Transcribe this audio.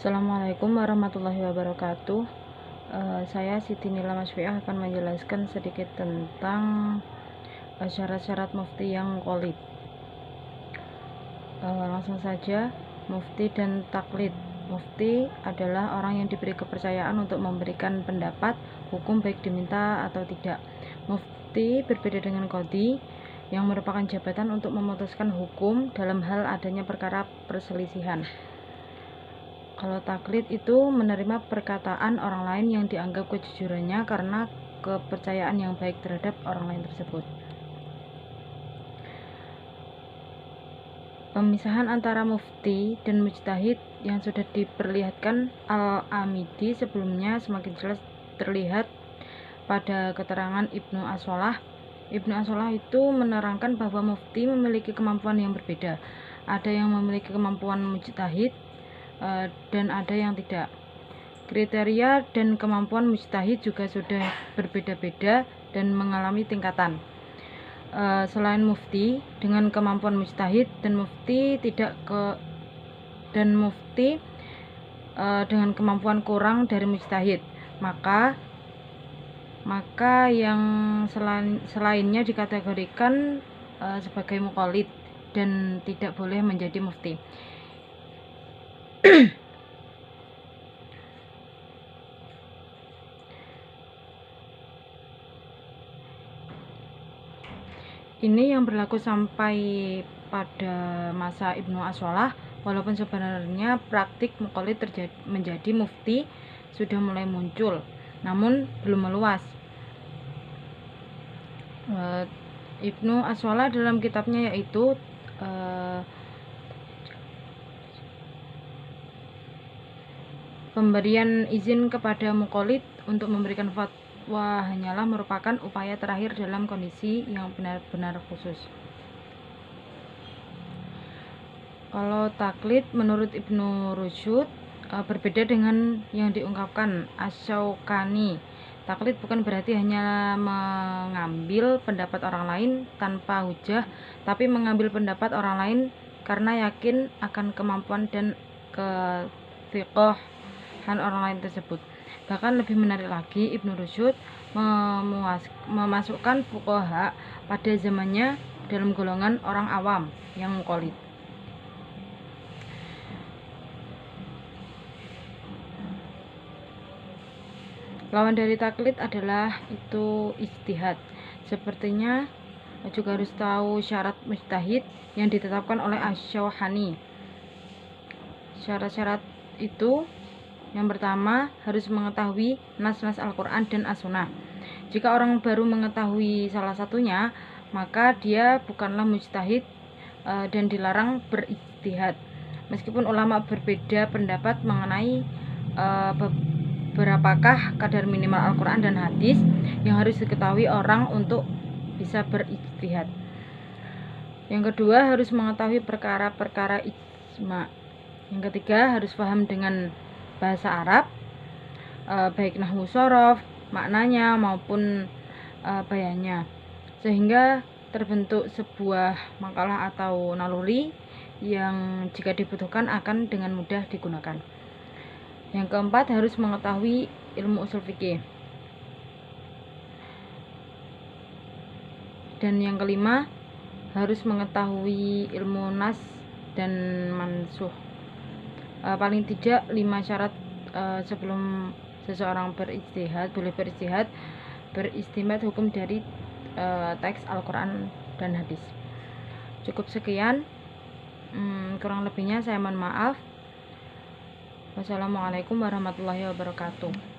Assalamualaikum warahmatullahi wabarakatuh. Saya Siti Nila Masfiah akan menjelaskan sedikit tentang syarat-syarat mufti yang muqallid. Langsung saja, mufti dan taklid. Mufti adalah orang yang diberi kepercayaan untuk memberikan pendapat hukum baik diminta atau tidak. Mufti berbeda dengan qadhi yang merupakan jabatan untuk memutuskan hukum dalam hal adanya perkara perselisihan. Kalau taklid itu menerima perkataan orang lain yang dianggap kejujurannya karena kepercayaan yang baik terhadap orang lain tersebut. Pemisahan antara mufti dan mujtahid yang sudah diperlihatkan Al-Amidi sebelumnya semakin jelas terlihat pada keterangan Ibnu As-Shalah. Ibnu As-Shalah itu menerangkan bahwa mufti memiliki kemampuan yang berbeda. Ada yang memiliki kemampuan mujtahid dan ada yang tidak. Kriteria dan kemampuan mujtahid juga sudah berbeda-beda dan mengalami tingkatan. Selain mufti dengan kemampuan mujtahid dan mufti dengan kemampuan kurang dari mujtahid, maka yang selainnya dikategorikan sebagai muqallid dan tidak boleh menjadi mufti. Ini yang berlaku sampai pada masa Ibnu As-Shalah, walaupun sebenarnya praktik muqallid menjadi mufti sudah mulai muncul, namun belum meluas. Ibnu As-Shalah dalam kitabnya yaitu pemberian izin kepada muqallid untuk memberikan fatwa hanyalah merupakan upaya terakhir dalam kondisi yang benar-benar khusus. Kalau taklid menurut Ibnu Rusyd berbeda dengan yang diungkapkan Asy-Syaukani. Taklid bukan berarti hanya mengambil pendapat orang lain tanpa hujah, tapi mengambil pendapat orang lain karena yakin akan kemampuan dan kefiqahan orang lain tersebut. Bahkan lebih menarik lagi, Ibnu Rusyd memasukkan fuqaha pada zamannya dalam golongan orang awam yang muqallid. Lawan dari taklid adalah itu ijtihad. Sepertinya juga harus tahu syarat mujtahid yang ditetapkan oleh Asy-Syaukani. Syarat-syarat itu yang pertama harus mengetahui nas-nas Al-Quran dan As-Sunnah. Jika orang baru mengetahui salah satunya, maka dia bukanlah mujtahid dan dilarang berijtihad. Meskipun ulama berbeda pendapat mengenai berapakah kadar minimal Al-Quran dan hadis yang harus diketahui orang untuk bisa berijtihad. Yang kedua, harus mengetahui perkara-perkara ijma. Yang ketiga, harus paham dengan bahasa Arab, baik nahwu shorof, maknanya maupun bayannya, sehingga terbentuk sebuah makalah atau naluri yang jika dibutuhkan akan dengan mudah digunakan. Yang keempat, harus mengetahui ilmu ushul fikih. Dan yang kelima, harus mengetahui ilmu nas dan mansuh. Paling tidak 5 syarat sebelum seseorang boleh berijtihad hukum dari teks Al-Quran dan hadis. Cukup sekian, kurang lebihnya saya mohon maaf. Wassalamualaikum warahmatullahi wabarakatuh.